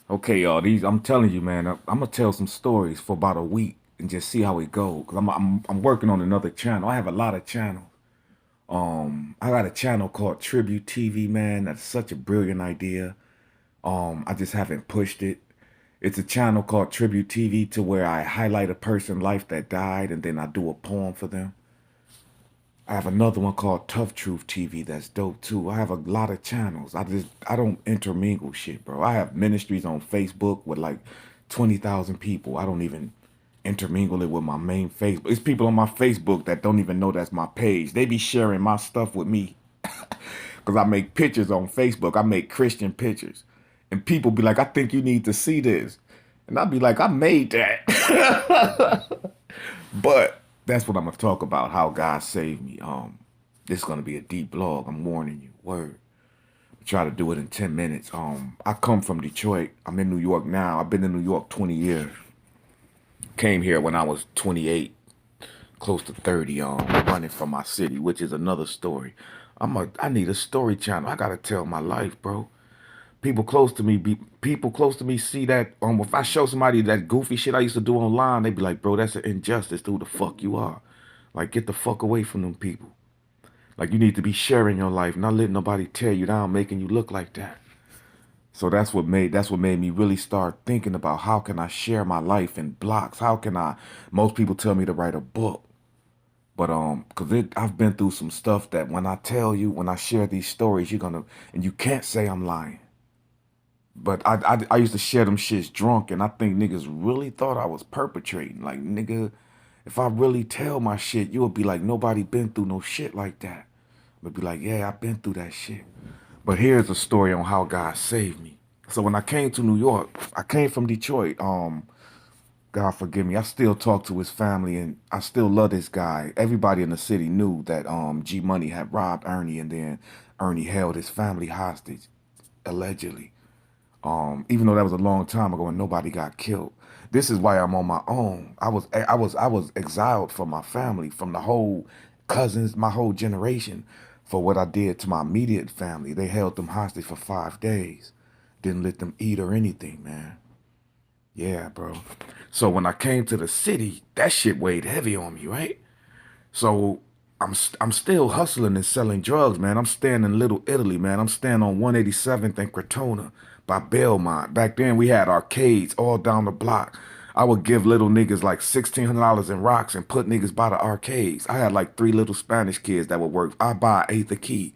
Okay, y'all. I'm telling you, man. I'm gonna tell some stories for about a week and just see how it goes. Cause I'm working on another channel. I have a lot of channels. I got a channel called Tribute TV, man. That's such a brilliant idea. I just haven't pushed it. It's a channel called Tribute TV to where I highlight a person's life that died and then I do a poem for them. I have another one called Tough Truth TV that's dope too. I have a lot of channels. I don't intermingle shit, bro. I have ministries on Facebook with like 20,000 people. I don't even intermingle it with my main Facebook. It's people on my Facebook that don't even know that's my page. They be sharing my stuff with me because I make pictures on Facebook. I make Christian pictures. And people be like, I think you need to see this. And I'd be like, I made that. But that's what I'm gonna talk about, how God saved me. This is gonna be a deep blog. I'm warning you. Word. Try to do it in 10 minutes. I come from Detroit. I'm in New York now. I've been in New York 20 years. Came here when I was 28, close to 30, running from my city, which is another story. I need a story channel. I gotta tell my life, bro. People close to me see that if I show somebody that goofy shit I used to do online, they be like, bro, that's an injustice to who the fuck you are. Like, get the fuck away from them people. Like, you need to be sharing your life, not letting nobody tear you down, making you look like that. So that's what made me really start thinking about how can I share my life in blocks? How can I most people tell me to write a book. But cause I've been through some stuff that when I share these stories, and you can't say I'm lying. But I used to share them shits drunk, and I think niggas really thought I was perpetrating. Like, nigga, if I really tell my shit, you'll be like, nobody been through no shit like that. But be like, yeah, I've been through that shit. But here's a story on how God saved me. So when I came to New York, I came from Detroit. God forgive me. I still talk to his family, and I still love this guy. Everybody in the city knew that G Money had robbed Ernie, and then Ernie held his family hostage, allegedly. Even though that was a long time ago and nobody got killed. This is why I'm on my own. I was exiled from my family, from the whole cousins, my whole generation, for what I did to my immediate family. They held them hostage for 5 days. Didn't let them eat or anything, man. Yeah, bro. So when I came to the city, that shit weighed heavy on me, right? So I'm still hustling and selling drugs, man. I'm staying in Little Italy, man. I'm staying on 187th and Crotona by Belmont. Back then we had arcades all down the block. I would give little niggas like $1,600 in rocks and put niggas by the arcades. I had like three little Spanish kids that would work. I buy an eighth a key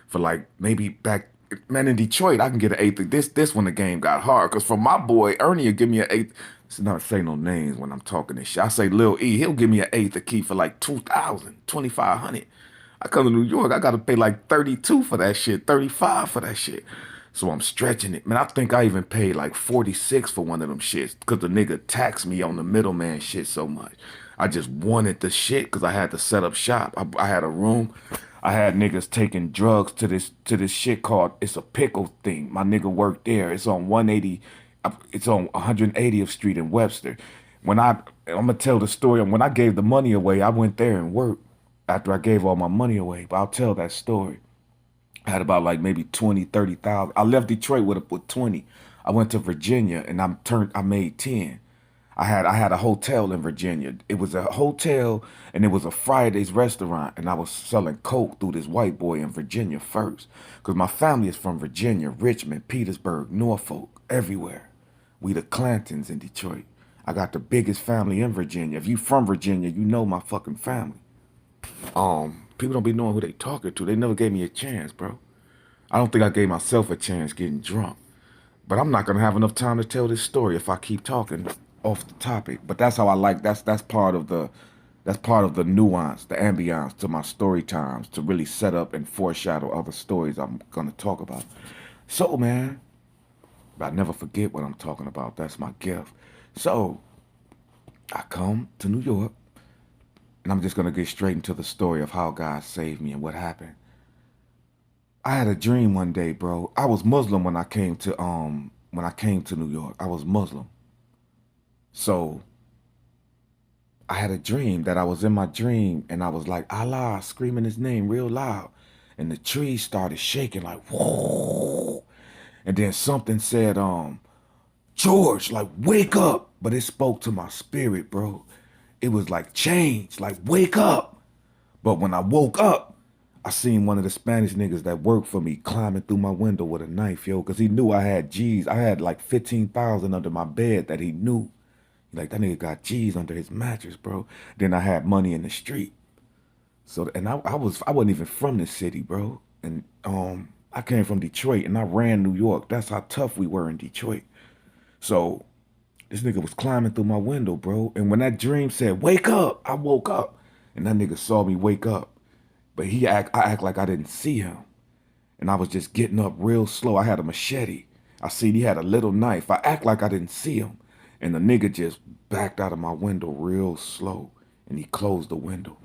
for like maybe back. Man, in Detroit, I can get an eighth. This when the game got hard. Cause for my boy Ernie, will give me an eighth. It's not say no names when I'm talking this shit. I say Lil E, he'll give me an eighth a key for like 2,000, 2,500. I come to New York, I gotta pay like 32 for that shit, 35 for that shit. So I'm stretching it. Man, I think I even paid like 46 for one of them shits because the nigga taxed me on the middleman shit so much. I just wanted the shit because I had to set up shop. I had a room. I had niggas taking drugs to this shit called it's a pickle thing. My nigga worked there. It's on 180. It's on 180th Street in Webster. I'm gonna tell the story. When I gave the money away, I went there and worked after I gave all my money away. But I'll tell that story. I had about like maybe 20, 30,000. I left Detroit with 20. I went to Virginia and I made 10. I had a hotel in Virginia. It was a hotel and it was a Friday's restaurant, and I was selling coke through this white boy in Virginia first. Cause my family is from Virginia, Richmond, Petersburg, Norfolk, everywhere. We the Clantons in Detroit. I got the biggest family in Virginia. If you from Virginia, you know my fucking family. People don't be knowing who they talking to. They never gave me a chance, bro. I don't think I gave myself a chance getting drunk. But I'm not gonna have enough time to tell this story if I keep talking off the topic. But that's how I like that's part of the nuance, the ambiance to my story times to really set up and foreshadow other stories I'm gonna talk about. So man, I never forget what I'm talking about. That's my gift. So I come to New York and I'm just gonna get straight into the story of how God saved me and what happened. I had a dream one day, bro. I was Muslim when I came to New York. I was Muslim. So I had a dream that I was in my dream and I was like Allah screaming his name real loud. And the trees started shaking like whoa. And then something said, George, like, wake up. But it spoke to my spirit, bro. It was like change, like, wake up. But when I woke up, I seen one of the Spanish niggas that worked for me climbing through my window with a knife, yo, because he knew I had G's. I had like 15,000 under my bed that he knew. Like, that nigga got G's under his mattress, bro. Then I had money in the street. So, and I wasn't even from this city, bro. And I came from Detroit and I ran New York. That's how tough we were in Detroit. So this nigga was climbing through my window, bro. And when that dream said, wake up, I woke up. And that nigga saw me wake up. But I act like I didn't see him. And I was just getting up real slow. I had a machete. I seen he had a little knife. I act like I didn't see him. And the nigga just backed out of my window real slow. And he closed the window.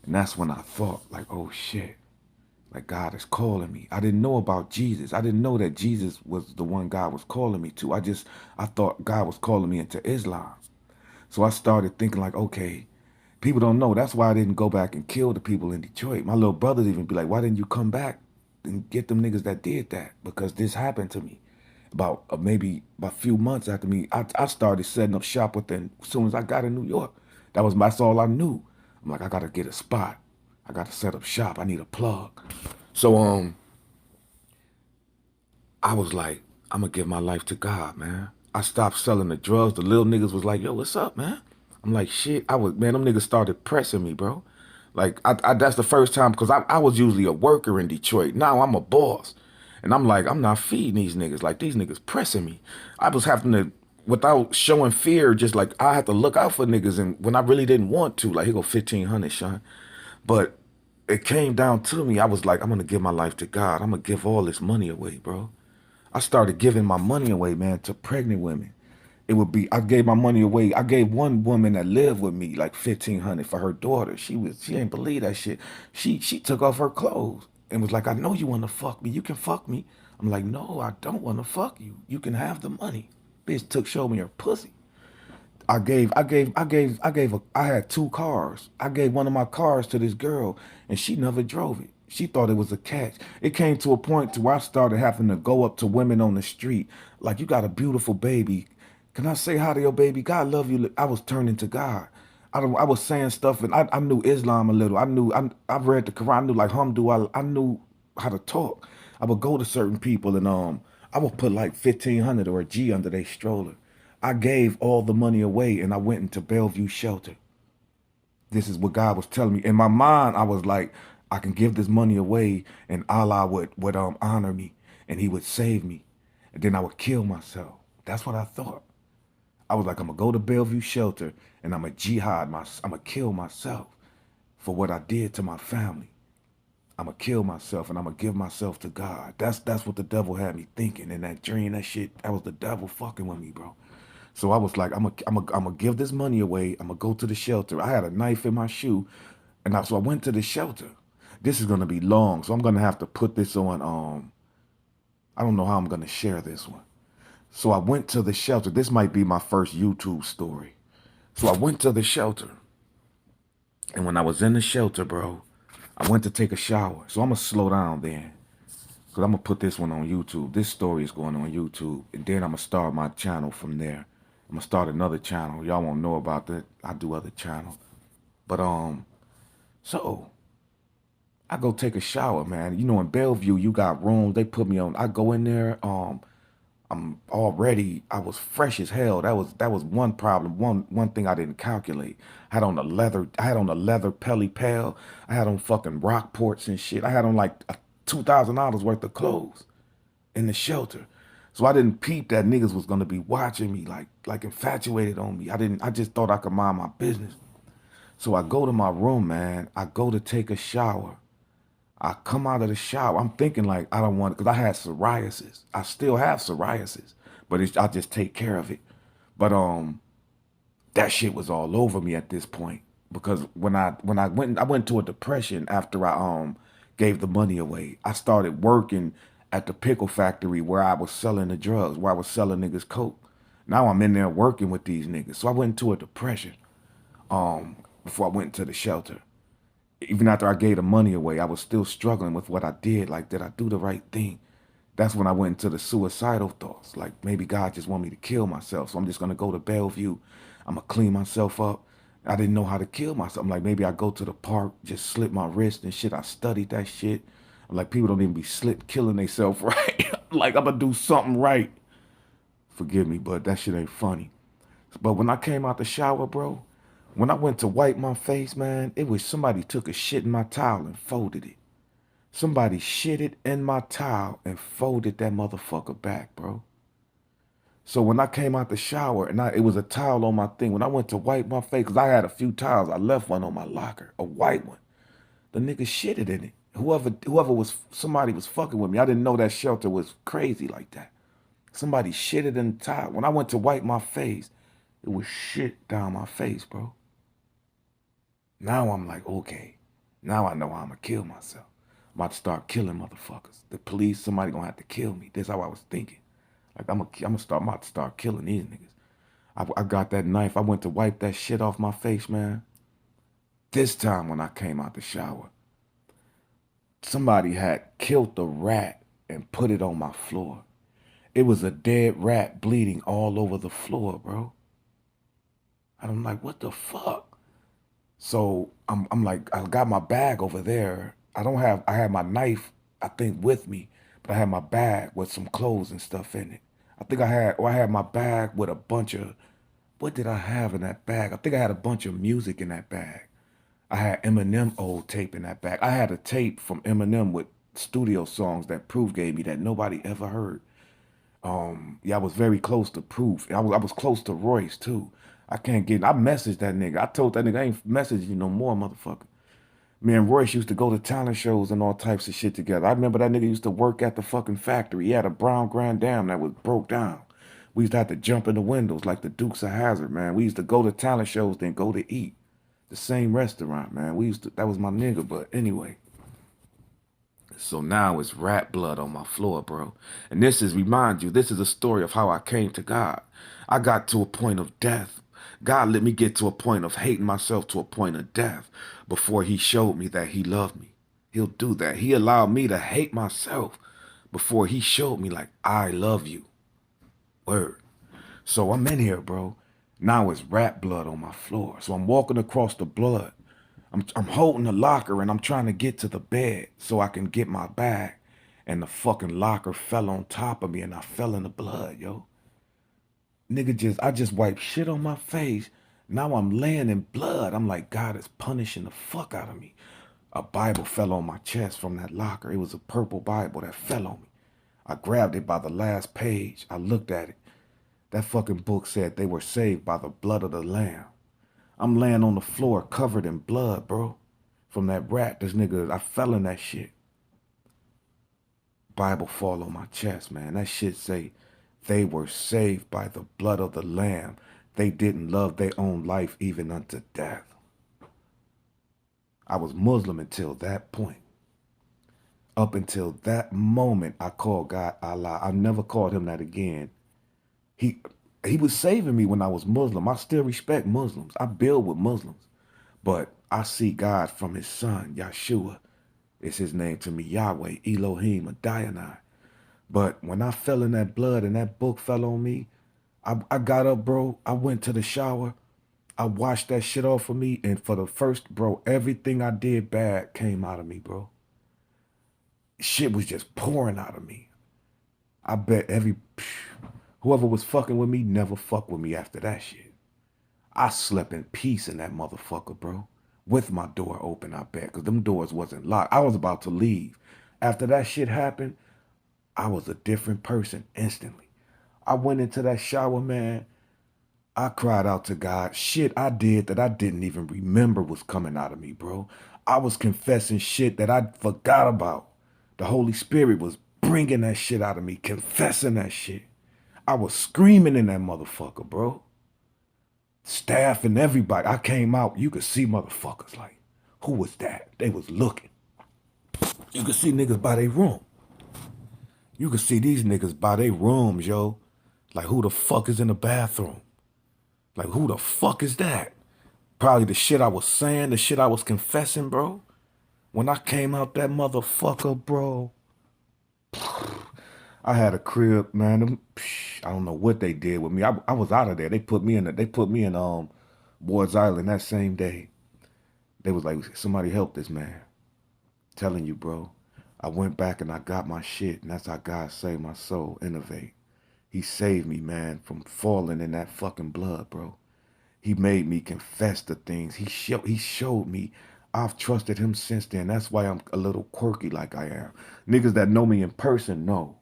And that's when I thought, like, oh shit, like God is calling me. I didn't know about Jesus. I didn't know that Jesus was the one God was calling me to. I thought God was calling me into Islam. So I started thinking like, okay, people don't know. That's why I didn't go back and kill the people in Detroit. My little brothers even be like, why didn't you come back and get them niggas that did that? Because this happened to me. About maybe about a few months after me, I started setting up shop within as soon as I got in New York. That's all I knew. I'm like, I gotta get a spot. I gotta set up shop. I need a plug. So I was like, I'm gonna give my life to God, man. I stopped selling the drugs. The little niggas was like, yo, what's up, man? I'm like, shit. Man, them niggas started pressing me, bro. Like, that's the first time, because I was usually a worker in Detroit. Now I'm a boss. And I'm like, I'm not feeding these niggas. Like, these niggas pressing me. I was having to, without showing fear, just like, I had to look out for niggas. And when I really didn't want to, like, here go 1,500, Sean. But it came down to me. I was like, I'm going to give my life to God. I'm going to give all this money away, bro. I started giving my money away, man, to pregnant women. It would be, I gave my money away. I gave one woman that lived with me like 1,500 for her daughter. She ain't believe that shit. She took off her clothes and was like, I know you want to fuck me. You can fuck me. I'm like, no, I don't want to fuck you. You can have the money. Bitch showed me her pussy. I had two cars. I gave one of my cars to this girl and she never drove it. She thought it was a catch. It came to a point to where I started having to go up to women on the street. Like, you got a beautiful baby. Can I say hi to your baby? God love you. I was turning to God. I was saying stuff and I knew Islam a little. I read the Quran. I knew like Hamdu. I knew how to talk. I would go to certain people and I would put like 1,500 or a G under their stroller. I gave all the money away and I went into Bellevue shelter. This is what God was telling me. In my mind, I was like, I can give this money away and Allah would honor me and he would save me. And then I would kill myself. That's what I thought. I was like, I'm gonna go to Bellevue shelter and I'm gonna kill myself for what I did to my family. I'm gonna kill myself and I'm gonna give myself to God. That's what the devil had me thinking in that dream. That shit, that was the devil fucking with me, bro. So I was like, I'm gonna give this money away. I'm gonna go to the shelter. I had a knife in my shoe, and so I went to the shelter. This is gonna be long, so I'm gonna have to put this on. I don't know how I'm gonna share this one. So I went to the shelter. This might be my first YouTube story. So I went to the shelter, and when I was in the shelter, bro, I went to take a shower. So I'm gonna slow down then. Because I'm going to put this one on YouTube. This story is going on YouTube. And then I'm going to start my channel from there. I'm going to start another channel. Y'all won't know about that. I do other channels. But, so I go take a shower, man. You know, in Bellevue, you got rooms. They put me on. I go in there. I was fresh as hell. That was one problem. One thing I didn't calculate. I had on a leather pelly pail. I had on fucking Rockports and shit. I had on like $2,000 worth of clothes in the shelter. So I didn't peep that niggas was gonna be watching me like infatuated on me. I just thought I could mind my business. So I go to my room, man. I go to take a shower. I come out of the shower. I'm thinking like I don't want it because I had psoriasis. I still have psoriasis, but I just take care of it. But that shit was all over me at this point because I went to a depression after I gave the money away. I started working at the pickle factory where I was selling the drugs, where I was selling niggas coke. Now I'm in there working with these niggas. So I went into a depression before I went to the shelter. Even after I gave the money away, I was still struggling with what I did. Like, did I do the right thing? That's when I went into the suicidal thoughts. Like maybe God just want me to kill myself. So I'm just gonna go to Bellevue. I'm gonna clean myself up. I didn't know how to kill myself. I'm like, maybe I go to the park, just slit my wrist and shit. I studied that shit. I'm like, people don't even be slit killing themselves right. Like I'm gonna do something right. Forgive me, but that shit ain't funny. But when I came out the shower, bro, when I went to wipe my face, man, it was somebody took a shit in my towel and folded it. Somebody shitted in my towel and folded that motherfucker back, bro. So when I came out the shower and it was a towel on my thing, when I went to wipe my face, because I had a few towels, I left one on my locker, a white one. The nigga shitted in it. Whoever was, somebody was fucking with me. I didn't know that shelter was crazy like that. Somebody shitted in the towel. When I went to wipe my face, it was shit down my face, bro. Now I'm like, okay, now I know how I'm gonna kill myself. I'm about to start killing motherfuckers. The police, somebody gonna have to kill me. That's how I was thinking. Like I'm about to start killing these niggas. I got that knife. I went to wipe that shit off my face, man. This time when I came out the shower, somebody had killed the rat and put it on my floor. It was a dead rat bleeding all over the floor, bro. And I'm like, what the fuck? So I'm like, I got my bag over there. I had my knife, I think, with me, but I had my bag with some clothes and stuff in it. I had my bag with a bunch of, what did I have in that bag? I think I had a bunch of music in that bag. I had Eminem old tape in that bag. I had a tape from Eminem with studio songs that Proof gave me that nobody ever heard. Yeah, I was very close to Proof. I was close to Royce too. I messaged that nigga. I told that nigga I ain't messaging you no more, motherfucker. Me and Royce used to go to talent shows and all types of shit together. I remember that nigga used to work at the fucking factory. He had a brown Grand Dam that was broke down. We used to have to jump in the windows like the Dukes of Hazzard, man. We used to go to talent shows, then go to eat. The same restaurant, man. That was my nigga, but anyway. So now it's rat blood on my floor, bro. And remind you, this is a story of how I came to God. I got to a point of death. God let me get to a point of hating myself to a point of death before he showed me that he loved me. He'll do that. He allowed me to hate myself before he showed me like, I love you. Word. So I'm in here, bro. Now it's rat blood on my floor. So I'm walking across the blood. I'm holding the locker and I'm trying to get to the bed so I can get my bag. And the fucking locker fell on top of me and I fell in the blood, yo. I just wiped shit on my face. Now I'm laying in blood. I'm like, God is punishing the fuck out of me. A Bible fell on my chest from that locker. It was a purple Bible that fell on me. I grabbed it by the last page. I looked at it. That fucking book said they were saved by the blood of the Lamb. I'm laying on the floor covered in blood, bro. From that rat, I fell in that shit. Bible fall on my chest, man. That shit say they were saved by the blood of the Lamb. They didn't love their own life even unto death. I was Muslim until that point. Up until that moment, I called God Allah. I never called him that again. He he was saving me when I was Muslim. I still respect Muslims. I build with Muslims. But I see God from his son, Yahshua. It's his name to me, Yahweh, Elohim, Adonai. But when I fell in that blood and that book fell on me, I got up, bro. I went to the shower. I washed that shit off of me. And for the first, bro, everything I did bad came out of me, bro. Shit was just pouring out of me. I bet whoever was fucking with me never fucked with me after that shit. I slept in peace in that motherfucker, bro. With my door open, I bet. Because them doors wasn't locked. I was about to leave. After that shit happened, I was a different person instantly. I went into that shower, man. I cried out to God. Shit I did that I didn't even remember was coming out of me, bro. I was confessing shit that I forgot about. The Holy Spirit was bringing that shit out of me, confessing that shit. I was screaming in that motherfucker, bro. Staff and everybody. I came out. You could see motherfuckers like, who was that? They was looking. You could see niggas by their room. You could see these niggas by their rooms, yo. Like, who the fuck is in the bathroom? Like, who the fuck is that? Probably the shit I was saying, the shit I was confessing, bro. When I came out that motherfucker, bro, I had a crib, man. I don't know what they did with me. I was out of there. They put me in Ward's Island that same day. They was like, somebody help this man. Telling you, bro. I went back and I got my shit, and that's how God saved my soul. N.O.vate. He saved me, man, from falling in that fucking blood, bro. He made me confess the things. He showed me. I've trusted him since then. That's why I'm a little quirky like I am. Niggas that know me in person know.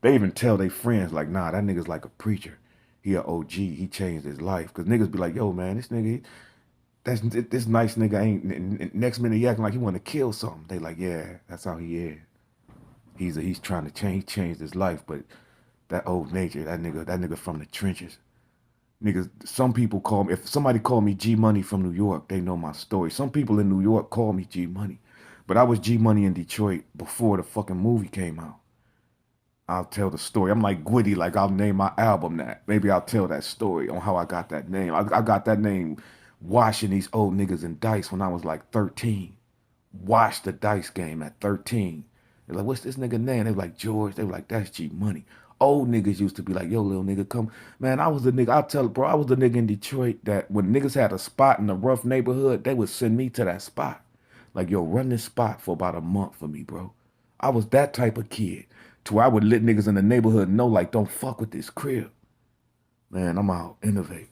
They even tell their friends like, nah, that nigga's like a preacher. He a OG. He changed his life. Cause niggas be like, yo, man, this nigga, that's this nice nigga ain't. Next minute he acting like he want to kill something. They like, yeah, that's how he is. He's trying to change. He changed his life, but that old nature, that nigga from the trenches. Niggas, some people call me, if somebody called me G Money from New York, they know my story. Some people in New York call me G Money. But I was G Money in Detroit before the fucking movie came out. I'll tell the story. I'm like Gwitty, like I'll name my album that. Maybe I'll tell that story on how I got that name. I got that name washing these old niggas in dice when I was like 13. Watched the dice game at 13. They're like, what's this nigga name? They were like, George. They were like, that's G Money. Old niggas used to be like, yo, little nigga, come. Man, I was the nigga, I'll tell, bro, I was the nigga in Detroit that when niggas had a spot in a rough neighborhood, they would send me to that spot. Like, yo, run this spot for about a month for me, bro. I was that type of kid to where I would let niggas in the neighborhood know, like, don't fuck with this crib. Man, I'm out. N.O.vate.